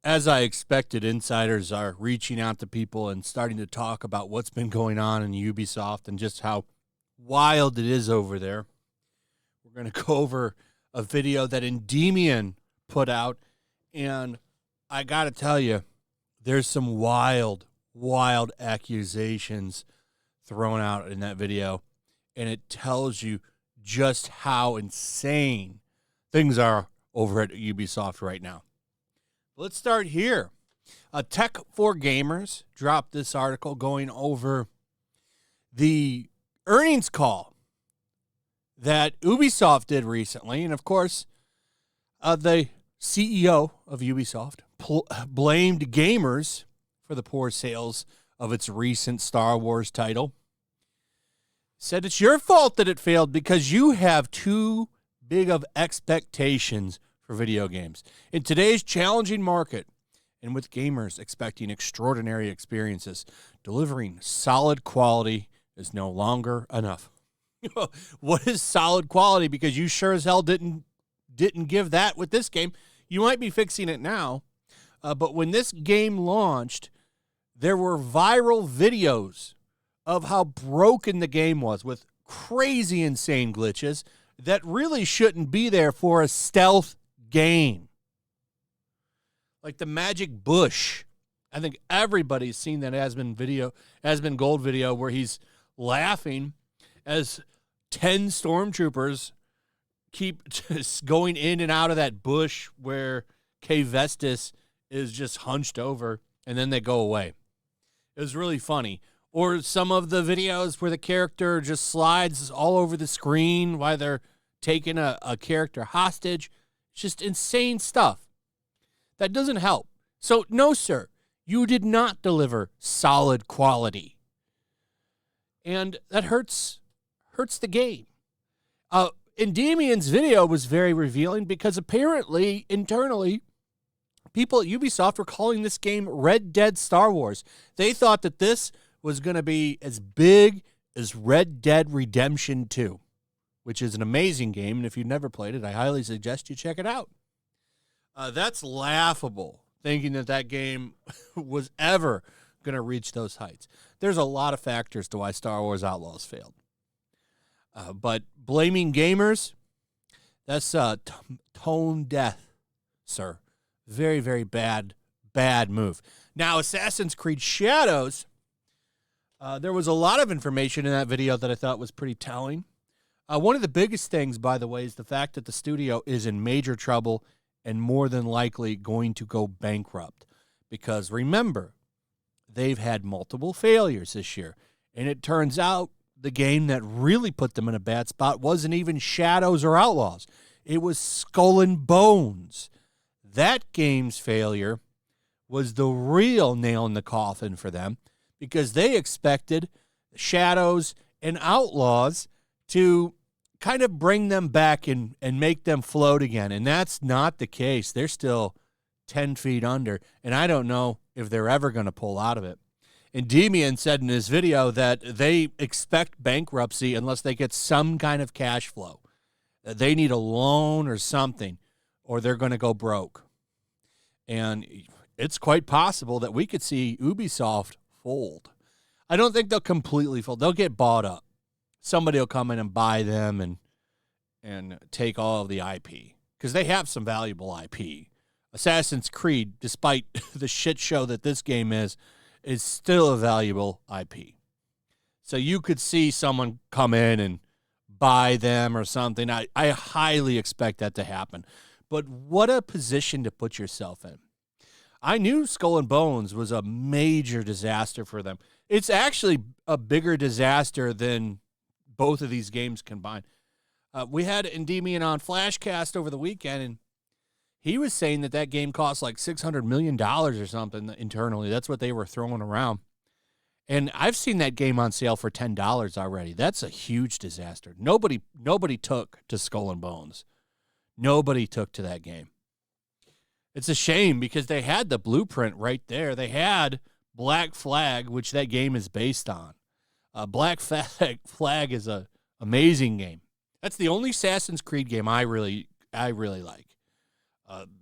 As I expected, insiders are reaching out to people and starting to talk about what's been going on in Ubisoft and just how wild it is over there. We're going to go over a video that Endymion put out, and I got to tell you, there's some wild accusations thrown out in that video, and it tells you just how insane things are over at Ubisoft right now. Let's start here. Tech for Gamers dropped this article going over the earnings call that Ubisoft did recently. And, of course, the CEO of Ubisoft blamed gamers for the poor sales of its recent Star Wars title. Said it's your fault that it failed because you have too big of expectations for video games. In today's challenging market, and with gamers expecting extraordinary experiences, delivering solid quality is no longer enough. What is solid quality? Because you sure as hell didn't give that with this game. You might be fixing it now, but when this game launched, there were viral videos of how broken the game was with crazy, insane glitches that really shouldn't be there for a stealth game. Like the magic bush. I think everybody's seen that Asmongold Gold video where he's laughing as 10 stormtroopers keep just going in and out of that bush where Kay Vestis is just hunched over, and then they go away. It was really funny. Or some of the videos where the character just slides all over the screen while they're taking a character hostage. Just insane stuff. That doesn't help. So, no, sir, you did not deliver solid quality. And that hurts the game. Endymion's video was very revealing because apparently, internally, people at Ubisoft were calling this game Red Dead Star Wars. They thought that this was going to be as big as Red Dead Redemption 2. Which is an amazing game, and if you've never played it, I highly suggest you check it out. That's laughable, thinking that game was ever going to reach those heights. There's a lot of factors to why Star Wars Outlaws failed. But blaming gamers, that's tone deaf, sir. Very, very bad move. Now, Assassin's Creed Shadows, there was a lot of information in that video that I thought was pretty telling. One of the biggest things, by the way, is the fact that the studio is in major trouble and more than likely going to go bankrupt. Because remember, they've had multiple failures this year. And it turns out the game that really put them in a bad spot wasn't even Shadows or Outlaws. It was Skull and Bones. That game's failure was the real nail in the coffin for them because they expected Shadows and Outlaws to kind of bring them back and make them float again. And that's not the case. They're still 10 feet under, and I don't know if they're ever going to pull out of it. Endymion said in his video that they expect bankruptcy unless they get some kind of cash flow. They need a loan or something, or they're going to go broke. And it's quite possible that we could see Ubisoft fold. I don't think they'll completely fold. They'll get bought up. Somebody will come in and buy them and take all of the IP because they have some valuable IP. Assassin's Creed, despite the shit show that this game is still a valuable IP. So you could see someone come in and buy them or something. I highly expect that to happen. But what a position to put yourself in. I knew Skull and Bones was a major disaster for them. It's actually a bigger disaster than both of these games combined. We had Endymion on Flashcast over the weekend, and he was saying that game cost like $600 million or something internally. That's what they were throwing around. And I've seen that game on sale for $10 already. That's a huge disaster. Nobody took to Skull and Bones. Nobody took to that game. It's a shame because they had the blueprint right there. They had Black Flag, which that game is based on. Black Flag is an amazing game. That's the only Assassin's Creed game I really like.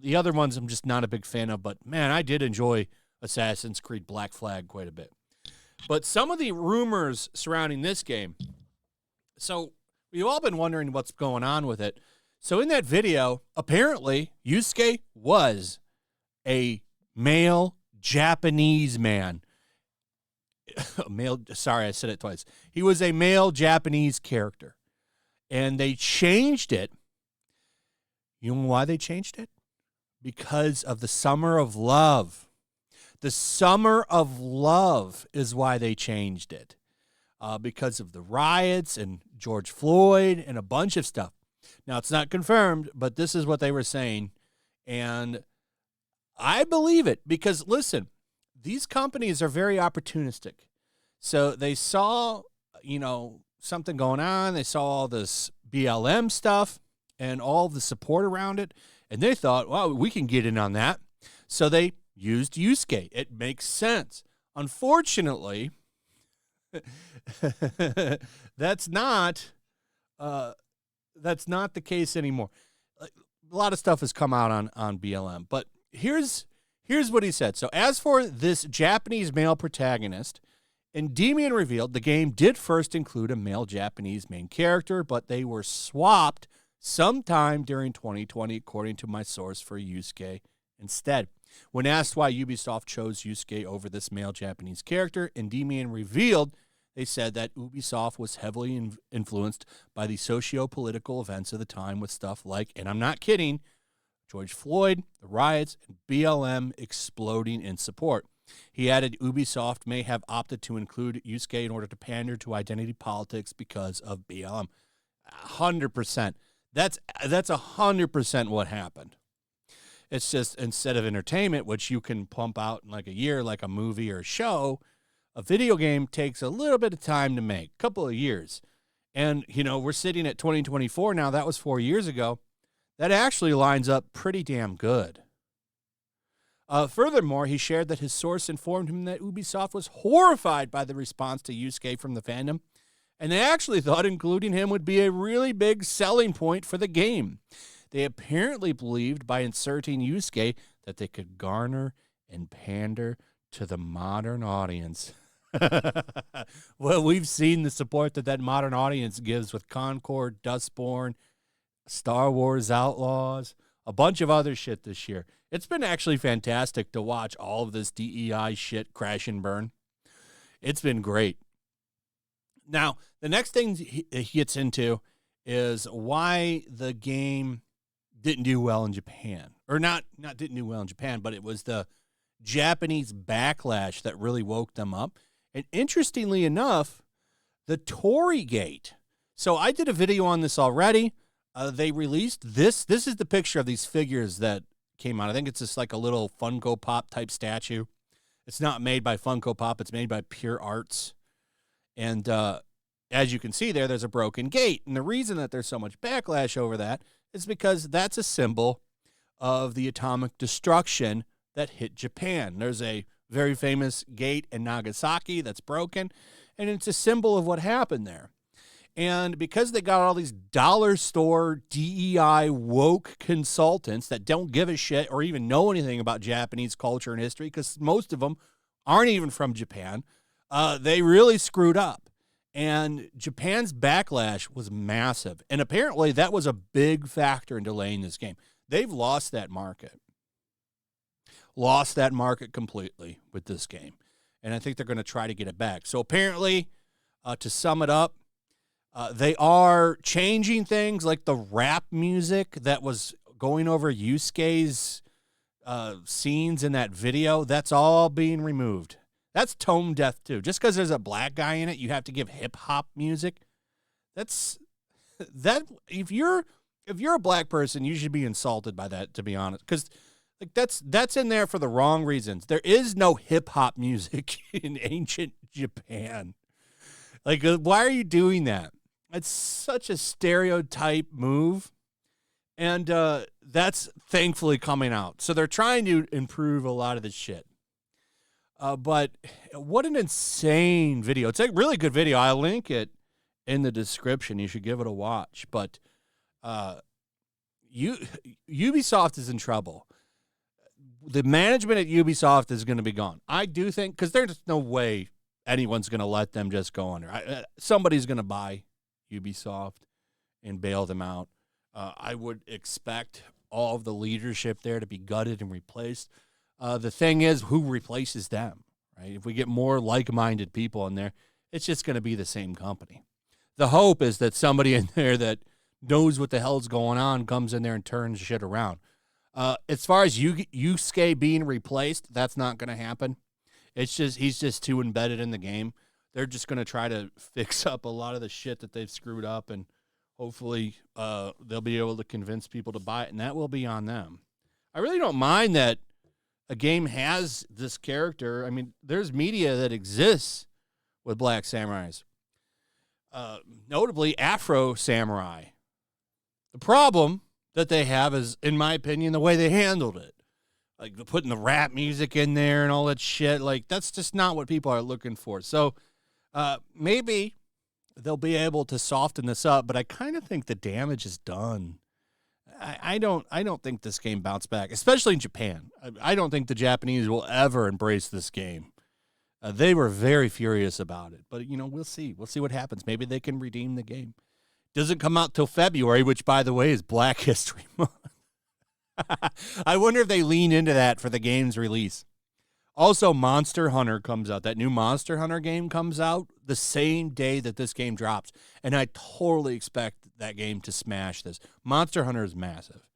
The other ones I'm just not a big fan of, but man, I did enjoy Assassin's Creed Black Flag quite a bit. But some of the rumors surrounding this game, so we've all been wondering what's going on with it. So in that video, apparently Yusuke was a male Japanese man. Sorry, I said it twice. He was a male Japanese character. And they changed it. You know why they changed it? Because of the Summer of Love. The Summer of Love is why they changed it. Because of the riots and George Floyd and a bunch of stuff. Now, it's not confirmed, but this is what they were saying. And I believe it because, listen, these companies are very opportunistic. So they saw, something going on. They saw all this BLM stuff and all the support around it. And they thought, well, we can get in on that. So they used Yusuke. It makes sense. Unfortunately, that's not the case anymore. A lot of stuff has come out on BLM. But here's what he said. So as for this Japanese male protagonist, Endymion revealed the game did first include a male Japanese main character, but they were swapped sometime during 2020, according to my source, for Yusuke instead. When asked why Ubisoft chose Yusuke over this male Japanese character, Endymion revealed they said that Ubisoft was heavily influenced by the socio-political events of the time with stuff like, and I'm not kidding, George Floyd, the riots, and BLM exploding in support. He added Ubisoft may have opted to include Yusuke in order to pander to identity politics because of BLM. 100%. That's 100% what happened. It's just instead of entertainment, which you can pump out in like a year, like a movie or a show, a video game takes a little bit of time to make, a couple of years. And, we're sitting at 2024 now. That was 4 years ago. That actually lines up pretty damn good. Furthermore, he shared that his source informed him that Ubisoft was horrified by the response to Yusuke from the fandom, and they actually thought including him would be a really big selling point for the game. They apparently believed by inserting Yusuke that they could garner and pander to the modern audience. Well, we've seen the support that modern audience gives with Concord, Dustborn, Star Wars Outlaws, a bunch of other shit this year. It's been actually fantastic to watch all of this DEI shit crash and burn. It's been great. Now, the next thing he gets into is why the game didn't do well in Japan. Or not didn't do well in Japan, but it was the Japanese backlash that really woke them up. And interestingly enough, the Tory Gate. So I did a video on this already. They released this. This is the picture of these figures that came out. I think it's just like a little Funko Pop type statue. It's not made by Funko Pop. It's made by Pure Arts. And as you can see there's a broken gate. And the reason that there's so much backlash over that is because that's a symbol of the atomic destruction that hit Japan. There's a very famous gate in Nagasaki that's broken, and it's a symbol of what happened there. And because they got all these dollar store DEI woke consultants that don't give a shit or even know anything about Japanese culture and history, because most of them aren't even from Japan, they really screwed up. And Japan's backlash was massive. And apparently that was a big factor in delaying this game. They've lost that market. Lost that market completely with this game. And I think they're going to try to get it back. So apparently, to sum it up, they are changing things like the rap music that was going over Yusuke's scenes in that video. That's all being removed. That's tone deaf too. Just because there's a black guy in it, you have to give hip hop music. That. If you're a black person, you should be insulted by that, to be honest. Because that's in there for the wrong reasons. There is no hip hop music in ancient Japan. Why are you doing that? It's such a stereotype move. And that's thankfully coming out. So they're trying to improve a lot of this shit. But what an insane video. It's a really good video. I'll link it in the description. You should give it a watch. But Ubisoft is in trouble. The management at Ubisoft is going to be gone. I do think, because there's no way anyone's going to let them just go under. Somebody's going to buy Ubisoft and bail them out. I would expect all of the leadership there to be gutted and replaced. The thing is, who replaces them, right? If we get more like-minded people in there, it's just going to be the same company. The hope is that somebody in there that knows what the hell's going on comes in there and turns shit around. As far as Yusuke being replaced, that's not going to happen. It's just he's just too embedded in the game. They're just going to try to fix up a lot of the shit that they've screwed up, and hopefully they'll be able to convince people to buy it, and that will be on them. I really don't mind that a game has this character. I mean, there's media that exists with Black Samurais. Notably, Afro Samurai. The problem that they have is, in my opinion, the way they handled it. Like putting the rap music in there and all that shit. Like, that's just not what people are looking for. So maybe they'll be able to soften this up, but I kind of think the damage is done. I don't think this game bounced back, especially in Japan. I don't think the Japanese will ever embrace this game. They were very furious about it, but we'll see. We'll see what happens. Maybe they can redeem the game. Doesn't come out till February, which, by the way, is Black History Month. I wonder if they lean into that for the game's release. Also, Monster Hunter comes out. That new Monster Hunter game comes out the same day that this game drops, and I totally expect that game to smash this. Monster Hunter is massive.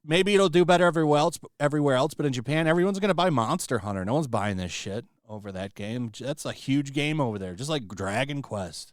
Maybe it'll do better everywhere else, but in Japan, everyone's going to buy Monster Hunter. No one's buying this shit over that game. That's a huge game over there, just like Dragon Quest.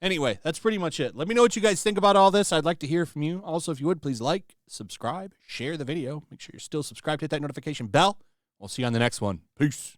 Anyway, that's pretty much it. Let me know what you guys think about all this. I'd like to hear from you. Also, if you would, please like, subscribe, share the video. Make sure you're still subscribed. Hit that notification bell. We'll see you on the next one. Peace.